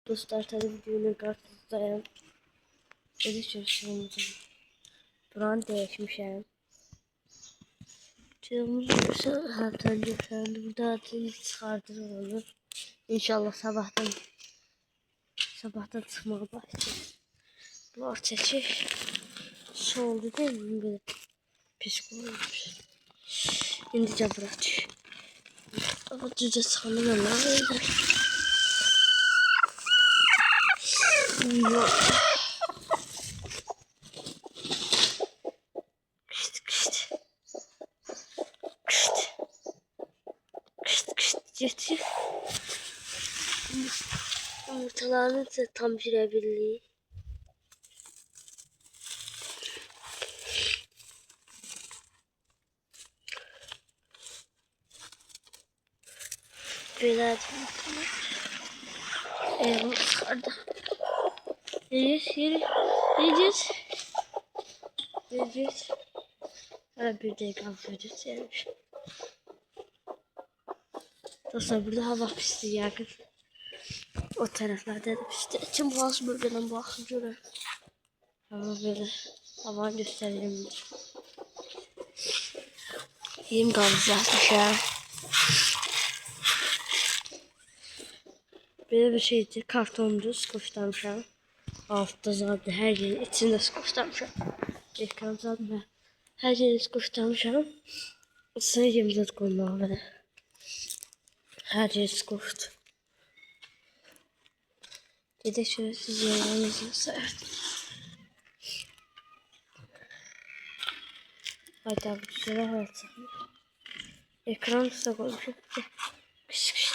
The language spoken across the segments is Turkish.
Dostlar televizyonun karşısındayım. Dedi çalışmamızın. Buranı değişmişim. Çığımızı haftan gösterdi. Burada atayım çıkartır onu. İnşallah sabahtan çıkmaya başlayacağız. Bu ortacı su oldu değil mi? Böyle psikolojik. İndi bırak. Ama düzce sanırım öyle. Yok. Getir. Yumurtalarını da tam pişirebiliriz. Böyle bu çıkardı. Yiyeceğiz. Hala bir dakika vereceğiz. Dostlar burada hava pisliği yakın. O taraflarda da pisliği. Tüm boğaz bölgeden bakınca hava böyle. Havanı göstereyim. Yiyeyim gazlatmış ya. Böyle bir şeydi. Kartondu. Skoçlamışam. Altta zaten her yerin içinde skoçlamışam. Ekran zaten her yerin skoçlamışam. Sayıyım zaten koymalı böyle. Her yer skoçtu. Bir de şöyle siz yanınızı sayardım. Hayda bu güzel hayatım. Ekran üstüne koymuşum. Kışt.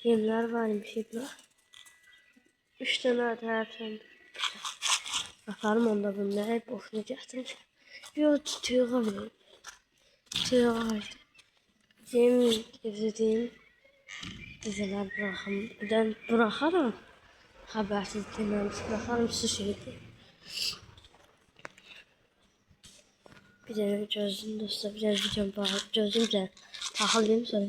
Yemler varmış ibla. 3 tane atarsan. Bakalım onda bunlar hep boşuna getiriyor. Yok tutuyor abi. Tutuyor abi. Benim izlediğim diziler bırakarım. Habersiz dinlemiş bırakarım su şeydi. Bir de gözüm dostlar biraz videom var. Gözüm de takılayım sonra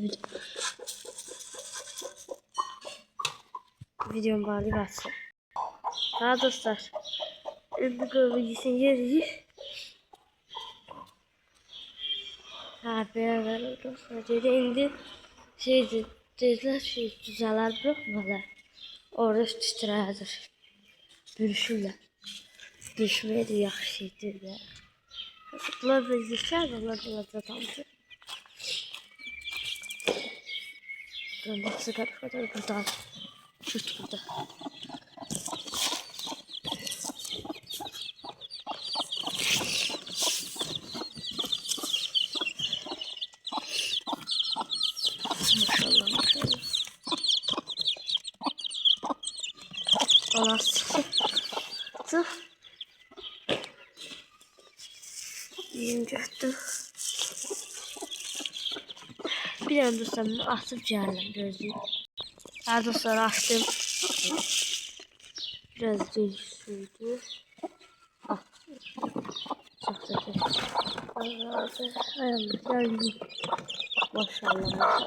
videom var baksın. Ha dostlar. Bu göbeceğin yeri. Ha beraber dostlar. Dedi indi şeydi. Dediler şey düzeler bırakmalar. Orada titrədir. Bürüşürlər. Bürüşməyə də yaxşı edirlər. Bunlar da zikər, bunlar da tamcı. Qandıqsı qarışqadır burada. Şut burada. Maşallah. Anası. Yiyim götdü. Bir an dostlar atıp geldim gözlüğü. Her dostlar açtım. Biraz değiştirdi. Çok da geldi. Maşallah.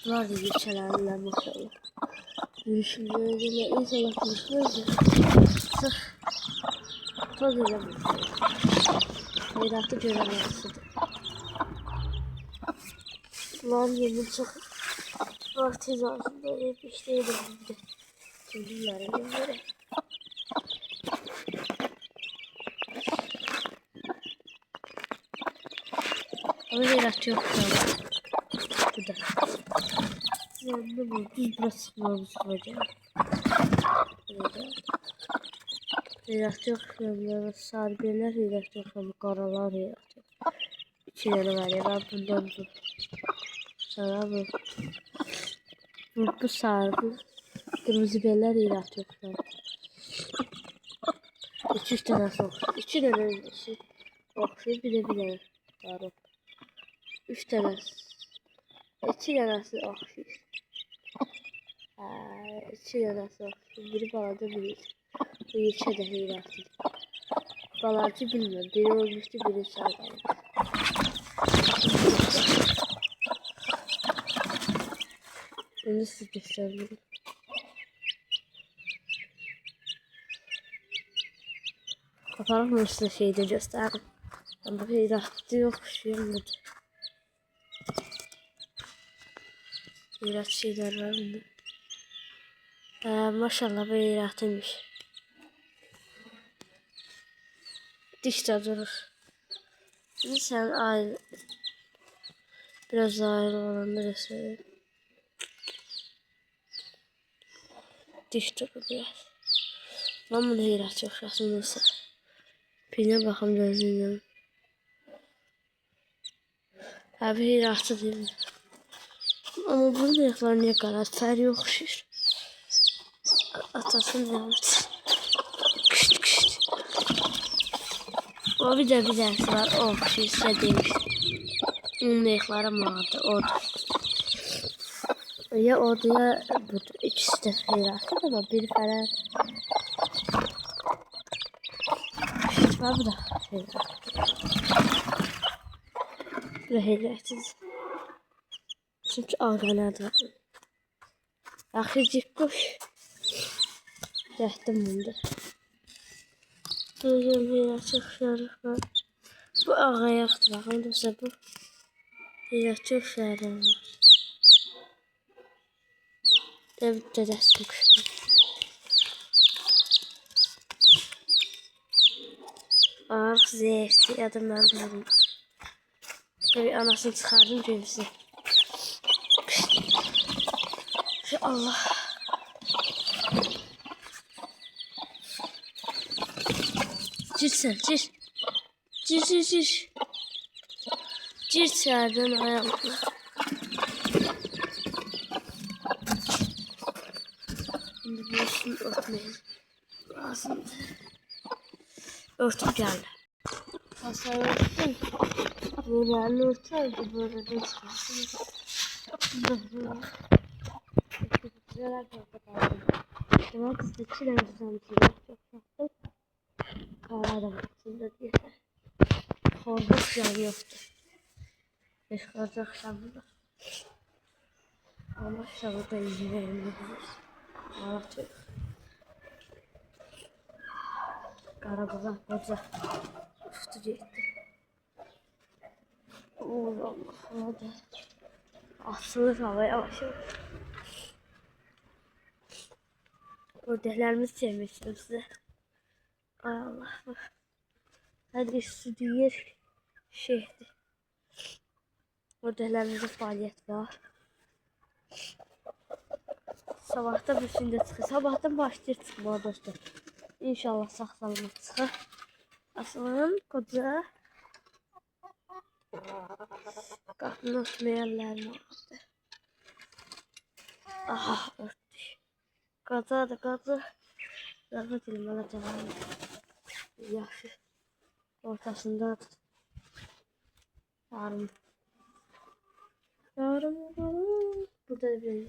Bunlar da geçerlerler maşallah. Yürüyüşümüzle inşallah konuşmuyoruz ya. Sırf toz edemez. Hayratı göremezsin. Bunların yerini çok vaktiz altında hep işteydi bir de. Çocuklar yeminleri. Ama hayratı yok şu an. Bu da. Yanında bu. Burası sıkmamız olacak. Burada. Hayratı yok yanında. Sarbiyeler hayratı yok ama karalar hayratı yok. İçileri var ya ben bundan bu. Sana bu. Bu sarı. Kırmızı beller hayratı yok şu an. 2-3 tane soğuk. 2 tane öncesi. Okşayıp bir de var. 3 tane. 2 tanesi okşayır. 2 tanesi okşayır. Biri balada biri. Bu yekə də heyratlı. Balarcı bilmem. Biri olmuştu, biri sağ qaldı. Bunu siz göstərim. Aparaq bunu sizə şeydə göstərim. Ama heyratlı yox, şeyimdir. Heyrat şeyler var bunda. Maşallah bu heyratıymış. Dişte durur. Şimdi sen ayrı, biraz ayrı olanları söyleyeyim. Diş durur biraz. Ben bunu heyrat çok yaşındaysa. Birine bakım gözünden. Abi heyratı değil mi? Ama bunun ayakları niye karakter yokşur? Atasın devam et. Kışt kışt. O bir de bir dersi var. O kuşu size demiştim. Onun ayakları vardı. Orada. Ya orada ya burada. İkisi de heyratı ama biri falan. Kışt var bu da heyratı. Bu da heyratı. Çünkü ağanadı var. Axırcıq quş. Dəxdim bunda. Gözüm heyrat çox şərif var. Bu ağ ayaqdır. Baxın dostlar bu. Heyrat çox şərif var. Dədəsin quşdur. Ağ zeyfdir. Adımdan bilmiyorum. Tabii anasını çıxardım cevizini. Allah. Cir sen cir. Cir cir cir. Cir çağırdın ayağımla. Şimdi bu üstünü örtmeyin. Lazımdı. Örtüp geldi. Kasayı örttüm. Böyle örtüyordu böyle de çıkarsın. Güzel arkadaşlar. Cumartesi çilemizden çok yaptım. Kahvaltı vaktinde diye. Korkut yan yoktu. Beş kartı akşamında. Ama şalı da iyi verimli bulur. Ağlatıyor. Karabaza koca. Uçtu gitti. Allah Allah. Asılır havaya yavaş yavaş. Ördeklerimizi sevmiştim size. Ay Allah. Hadi üstü diğer şeydi. Ördeklerimizde faaliyet var. Sabahta bütün de çıxır. Sabahtan başlayır çıxmağa dostlar. İnşallah sağ salamat çıxır. Aslanım koca. Qapını örtməyənlərim oldu. Aha örtdük. Qacadır qaca. Zəhmət eləmələ cəvabı. Yaxşı. Ortasındadır. Yarım. Yarım. Burada da bir.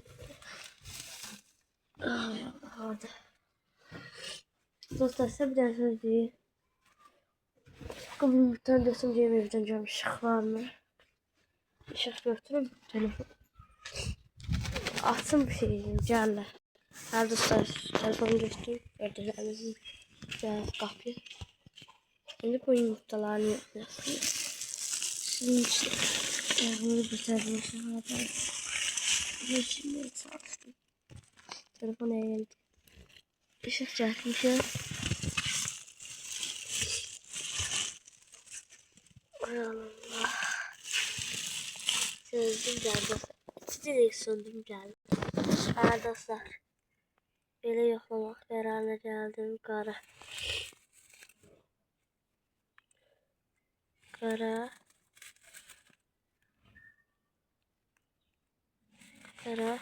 Ay Allah hadi. Dostlar size bir tane söz diyeyim. Bugün bir tane desim diyeyim evden canım ışık var mı? Işık götürüm telefon. Açsın bir şey diyeyim canlar. Her dostlar telefonu götürüm. Ördeklerimizin güzel kapıyı. Şimdi bu yumurtalarını yapıyorsunuz. Şimdi işte bunu bitirdim aşağıda. Geçinmeye çalıştım. Telefon eğildi. Işık çekmişim. Ay Allah. Sözdüm geldi. Direkt söndüm geldi. Arkadaşlar. Böyle yoklamak kararına geldim. Kara. Kara. Kara.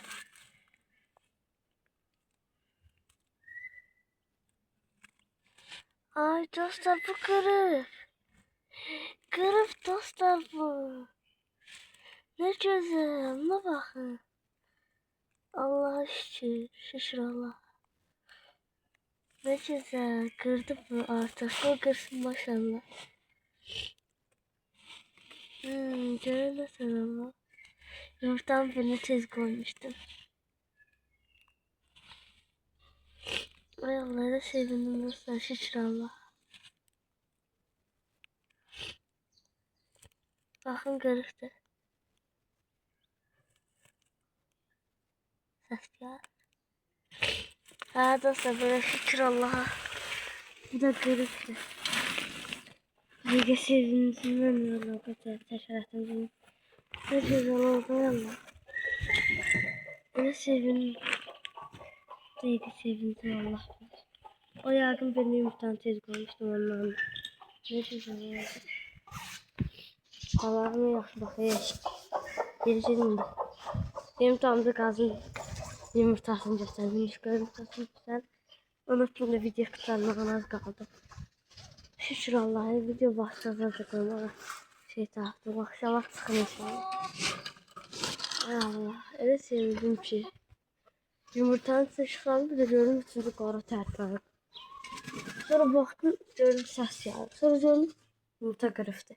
Ay dostlar bu kırık. Kırık dostlar bu. Ne güzel. Ne bakın. Allah'a şükür. Şükür Allah. Ne güzel. Kırdı mı artık? O kırsın maşallah. Göremezsin ama. Yumurtam birini tez koymuştum. Ay Allah'a sevindim nasıl şükür Allah. Bakın görüktü. Ses gel. Ha dostlar böyle şükür Allah'a. Bu da görüktü. Bilge sevindim ben o kadar teşekkür. Ne güzel oldu Allah. Ne sevindim. Neydi sevindim Allah bilir. O yargın benim yumurtan tez koymuştum ondan. Ne güzel oldu. Allah'ım yaxşı bakayım. Geleceğim de. Benim tamamda gazın yumurtasını gösterdim. Yumurtasını gösterdim. Onun için de video kurtarmağına az kaldı. Şükür Allah'a video başlayacak olmalı. Şey tahtım akşama çıkın inşallah. Ay Allah. Öyle sevindim ki. Yumurtanın sıçranı bir de gördüm üçüncü qara tərpənib. Sonra baktım gördüm səs yağır. Sonra gördüm yumurta qırıqdı.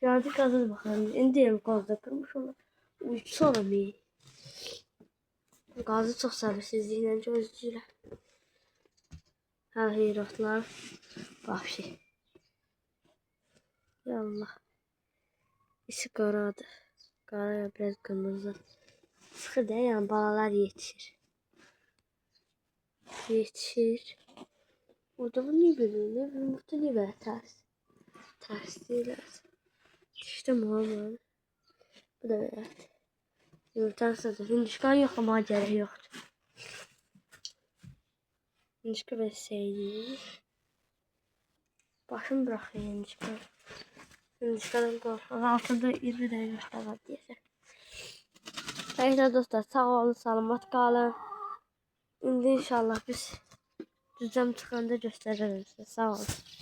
Geldik qazız bakalım. İndi yerim qazda qırmış onlar. Sonra mı? Qazı çox səbirsizliklə gözləyirəm. Hə heyratlar. Vahşi. Ya Allah. İsi qaradır. Qaraya biraz qırmızı. Sıxı da yəni balalar yetişir. Yetişir. Orada bu niye böyle? Ne yumurta niye böyle ters? Ters değil. İşte muhabbet. Bu da böyle. Yumurtanın sözü. Hindişkan yok ama acele yoktu. Hindişka beseydi. Başım bırakıyor hindişkan. Hindişkanın korkan altında 20 tane yumurta var diyecek. Neyse dostlar sağ olun salamat kalın. İndi inşallah biz düzem çıkanda gösteririz size. Sağ olun.